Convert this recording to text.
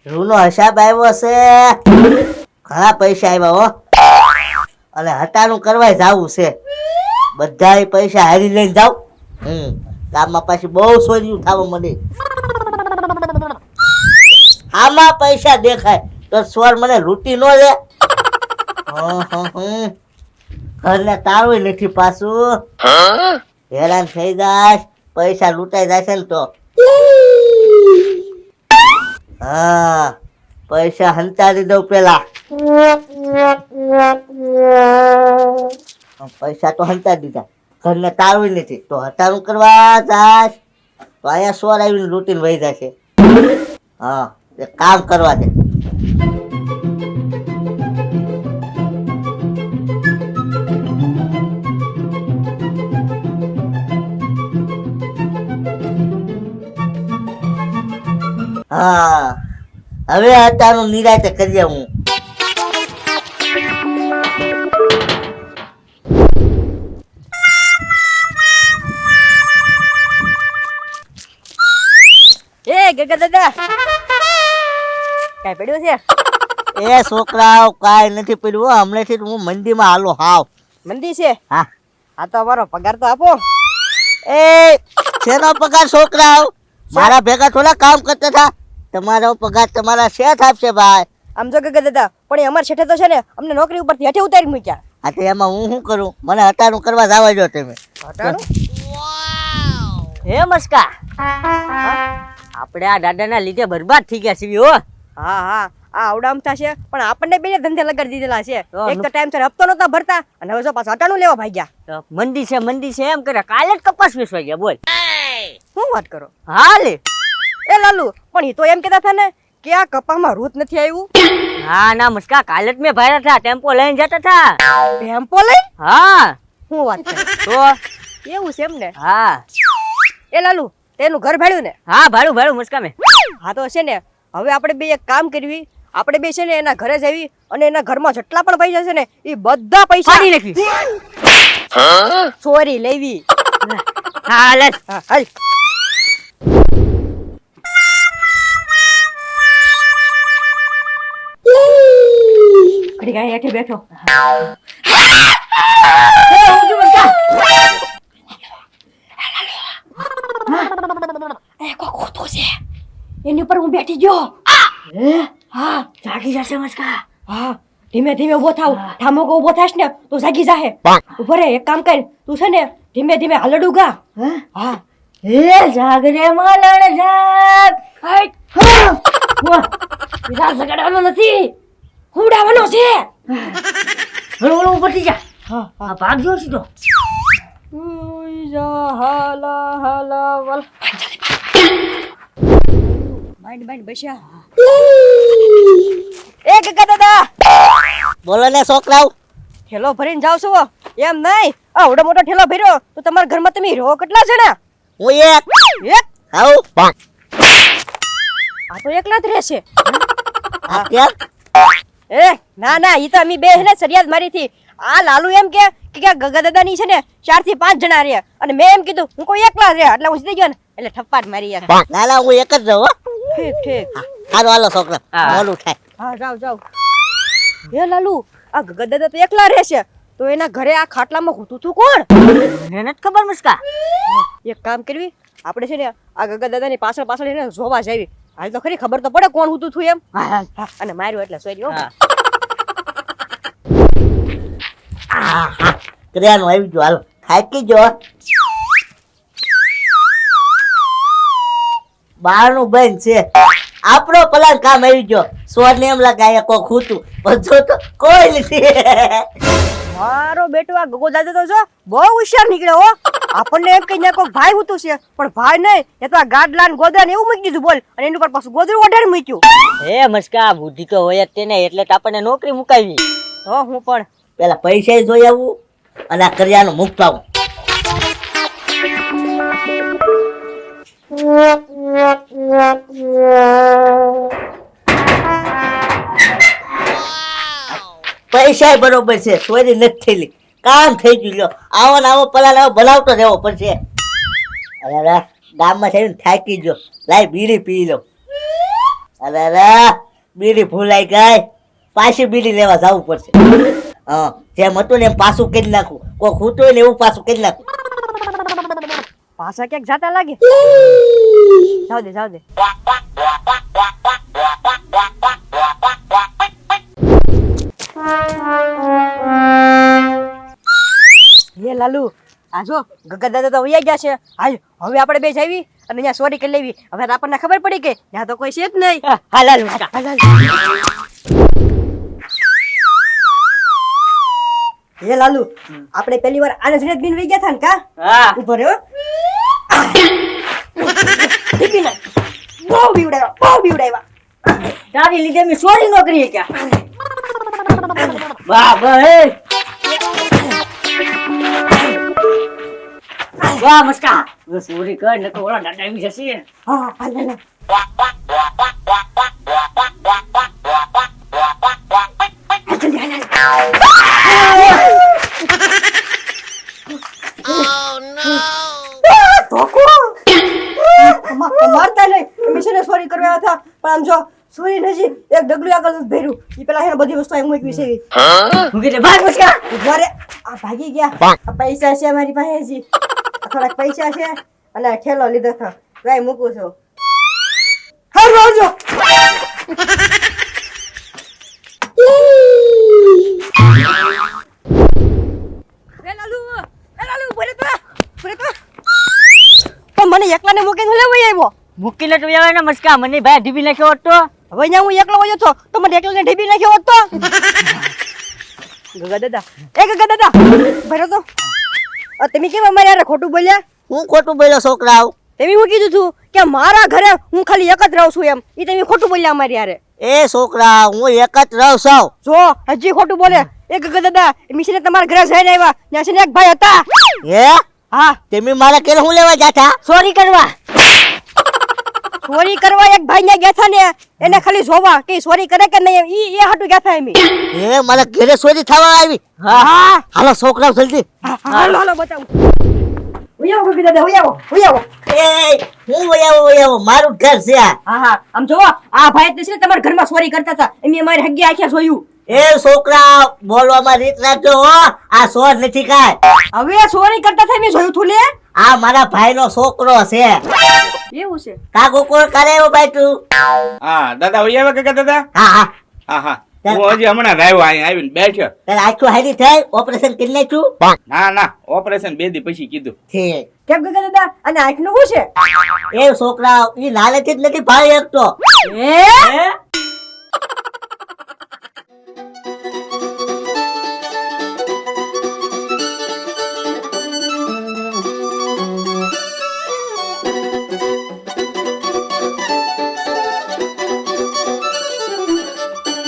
રૂનો હિસાબ આવ્યો છે, ઘણા પૈસા આવ્યા હો, અને હટાનું કરવા જાવું છે. બધા પૈસા હારી લઈને જાવ. ગામમાં પાછી બહુ સોર્યું થવા મને. આમાં પૈસા દેખાય તો સ્વર મને લૂંટી નો લે. ઘરને તાળું નથી પાછું. હેરાન થઈ જાય, પૈસા લૂંટાઈ જાય છે ને તો. હા, પૈસા હંતાડી દઉં પેલા. પૈસા તો હંતાડી દીધા, ઘરને તાળું નથી તો હટાણું કરવા જાય તો અહીંયા સોર આવીને લૂંટીને વહી જાય છે. હા, એક કામ કરવા દે. હા, હવે હટાણું નિરાતે કરીએ હું. ગગા દાદા કઈ પડ્યું છે? એ છોકરાઓ કાઈ નથી પડ્યું. હમણાંથી હું મંદીમાં હાલો હાવ. મંદી છે? હા. આ તો અમારો પગાર તો આપો. એ શેનો પગાર છોકરાઓ? મારા ભેગા થોડા કામ કરતા હતા. તમારો પગાર તમારા શેઠ આપશે ભાઈ. આમ જો ગગા દાદા, પણ એ અમારા શેઠે તો છે ને અમને નોકરી ઉપરથી હેઠે ઉતારી મૂક્યા. હા, તો એમાં હું શું કરું? મને હટાણું કરવા જવા જો તમે. હટાણું? હે મસ્કા, આપણે આ દાદાના લીધે બરબાદ થઈ ગયા છીએ હો. હા હા, આ આવડામ થશે, પણ આપણને બે ધંધે લગાડી દીધેલા છે. એક તો ટાઈમ સર હપ્તો નતા ભરતા, અને હવે જો પાછા હટાણું લેવા ભાગ્યા. તો મંદી છે એમ કરે. કાલે જ કપાસ વેચવા ગયા. બોલ, શું વાત કરો? હા લે. એ લાલુ, પણ એ તો એમ કહેતા હતા ને કે આ કપામાં રૂત નથી આવ્યું. હા ના મસ્કા, કાલે જ મેં ભાડ્યા હતા, ટેમ્પો લઈને જતા હતા. ટેમ્પો લઈ? હા. શું વાત કરે? તો એવું છે એમ ને? હા. એ લાલુ, તેનું ઘર ભાડ્યું ને? હા, ભાડું મસ્કા મેં. હા તો છે ને, હવે આપણે બે એક કામ કરવી. આપણે બે છે ને એના ઘરે જવી, અને એના ઘરમાં જેટલા પણ પૈસા છે ને એ બધા પૈસા નાખી ચોરી લેવી. હા લે. હાલ. ઘડી ગાય હેઠે બેઠો. એની ઉપર હું બેઠી ગયો. હા, જાગી જશે મસ્કા. હા, ધીમે ધીમે ઉભો થાવ. ઠામો ઉભો થાશ ને તો જાગી જાહે. ઉભો રે, એક કામ કર, તું છે ને ધીમે ધીમે હાલડું ગા. હા, એ જાગ રે માલણ જાગ. વિરાજ જગાડવાનો નથી, હુડાવાનો છે. હળો ઉપરથી જા. હા આ ભાગ જો સીધો. હાલા હાલા વલ માઈન્ડ બસ્યા. એ ગગા દાદા, બોલો ને છોકરાઓ. ઠેલો ભરીને જાવ છો? એમ નહીં, આવડો મોટો ઠેલો ભર્યો તો તમારા ઘરમાં તમે રહો કેટલા જણા? હું એક. આવું. આ તો એકલા જ રહેશે. આ કેમ? એ ના ના, ઈ તો અમે બે ને સરિયાદ મારી થી. આ લાલુ એમ કે ગગા દાદા ની છે ને 4 થી 5 જણા રહ્યા, અને મેં એમ કીધું હું કોઈ એકલા જ રહ્યા, એટલે હું સીધી ગયો ને એટલે ઠપ્પાટ મારી યાર. ના ના, હું એક જ રહું. ઠીક ઠીક. હાલો હાલો છોકરા, મોડું થાય. હા, જાવ જાવ. એ લાલુ, આ ગગા દાદા તો એકલા રહેશે, તો એના ઘરે આ ખાટલામાં હોતું તું કોણ? મને નથી ખબર મસ્કા. એક કામ કરવી, આપણે છે ને આ ગગા દાદાની પાછળ પાછળ એને જોવા જાવી. હાલ તો ખરી ખબર તો પડે કોણ હોતું થયું એમ. હા, અને માર્યું એટલે સોરી હો. કર્યાનું આવી ગયો. હાલો, થાકી જો. બહારનું બંધ છે. આપણો પ્લાન કામ આવી ગયો. સોર ને એમ લાગે કોઈ ખૂતું, બધું તો કોઈ નથી. મારો બેટો આ ગગો દાદા તો જો બહુ હોશિયાર નીકળ્યો હો. આપણને એમ કહીને કોઈ ભાઈ હોતું છે, પણ ભાઈ નહીં, એ તો આ ગાડલા ને ગોદરા ને એવું મૂકી દીધું. બોલ, અને એની ઉપર પાછું ગોદરું ઓઢાડી મૂક્યું. હે મસ્કા, બુદ્ધિ તો હોય જ તેને, એટલે તો આપણને નોકરી મુકાવી. હો, હું પણ પેલા પૈસા જોઈ આવું અને આ કર્યાનું મૂકતા આવું. પૈસા બરોબર છે, ચોરી નથી થયેલી, કામ થઈ ગયું. લ્યો, આવો ને આવો પલાલ આવો બનાવતો રહેવો પડશે. અરે ગામમાં થઈને થાકી ગયો, લાઈ બીડી પી લો. અરે અરે બીડી ભૂલાઈ ગઈ, પાછી બીડી લેવા જવું પડશે. હા, જેમ હતું ને એમ પાછું કરી નાખું. કોઈ ખૂટું હોય ને એવું પાછું કરી નાખું. પાછા ક્યાંક જાતા લાગે. જાવ દે. હે લાલુ, આ જો ગગા દાદા તો વયા ગયા છે. હાલ હવે આપણે બે જાવી અને અહીંયા સોરી કરી લેવી. હવે તો આપણને ખબર પડી કે ત્યાં તો કોઈ છે જ નહીં. હા લાલુ મસ્કા. હે લાલુ, આપણે પહેલી વાર આને જ બિન વઈ ગયા હતા ને કા? હા ઉભો રહ્યો. ટીપી નાખ. બહુ બીવડાવ્યા. તારી લીધે મેં સોરી નો કરી ક્યાં. વાહ ભાઈ, વાહ મસ્કા. સોરી કર નકો ઓલા દાદા આવી જશે. હા હાલ. મારતા નહીં, મિશને સોરી કરવા હતા પણ આમ જો સોરી નજી એક ડગલું આગળ નથી ભર્યું. ઈ પેલા એને બધી વસ્તુ અહીં મૂકવી છે. હું કીધે ભાગ મસ્કા. ઘરે આ ભાગી ગયા. આ પૈસા છે મારી પાસે જી, થોડાક પૈસા છે અને આ ઠેલો લીધો હતો. ભાઈ મૂકું છું. હારું આવજો. પણ મને એકલાને મૂકીને હું લેવા આવ્યો. મૂકીને તો આવે ને મસ્કા. મને ભાઈ ઢીબી નાખ્યો હોત તો. હવે અહીંયા હું એકલો વયો છો તો મને એકલાને ઢીબી નાખ્યો હોત તો. ગગા દાદા, ગગા દાદા ભરો તો. તમે કેમ અમારે યાર ખોટું બોલ્યા? હું ખોટું બોલ્યો છોકરાઓ? તમે હું કીધું તું કે મારા ઘરે હું ખાલી એક જ રહું છું એમ. ઈ તમે ખોટું બોલ્યા અમારી યારે. એ છોકરા, હું એક જ રહું છું. જો હજી ખોટું બોલે. ગગા દાદા, મિશને તમારા ઘરે જઈને આવ્યા. ત્યાં છે ને એક ભાઈ હતા. હે? હા, તમે મારા કેરે હું લેવા જાતા? સોરી કરવા. ચોરી કરવા એક ભાઈ ને ગયા હતા ને, એને ખાલી જોવા કે ચોરી કરે કે નહીં ઈ એ હાટું ગયા હતા એમ. એ મારા ઘરે ચોરી થવા આવી. હા, હાલો છોકરાઓ જલ્દી. હાલો બતાવું. ઉયાવો ગગા દાદા, ઉયાવો. એ હું વયાવો મારું ઘર છે આ. હા, આમ જોવો આ ભાઈ છે ને તમારા ઘરમાં ચોરી કરતા હતા. એમ અમારી હગ્યા આખ્યા જોયું. એ છોકરા, બોલવામાં રીત રાખજો હો. આ સોર નથી કાય. હવે ચોરી કરતા હતા મેં જોયું તું લે. આ મારા ભાઈનો છોકરો છે. એવું છે? કાકો કોણ કરે એવો ભાઈ તું? હા દાદા વહી આવ્યા કાકા દાદા. હા. હા હું હજી હમણાં જ આવ્યો, અહીં આવીને બેઠ્યો. તારે આખું હારી થઈ ઓપરેશન કરી નાખ્યું? ના ઓપરેશન 2 દી પછી કીધું. ઠીક. કેમ ગગા દાદા? અને આંખનું શું છે? એ છોકરા, ઈ લાલેથી જ નથી ભાઈ એક તો. એ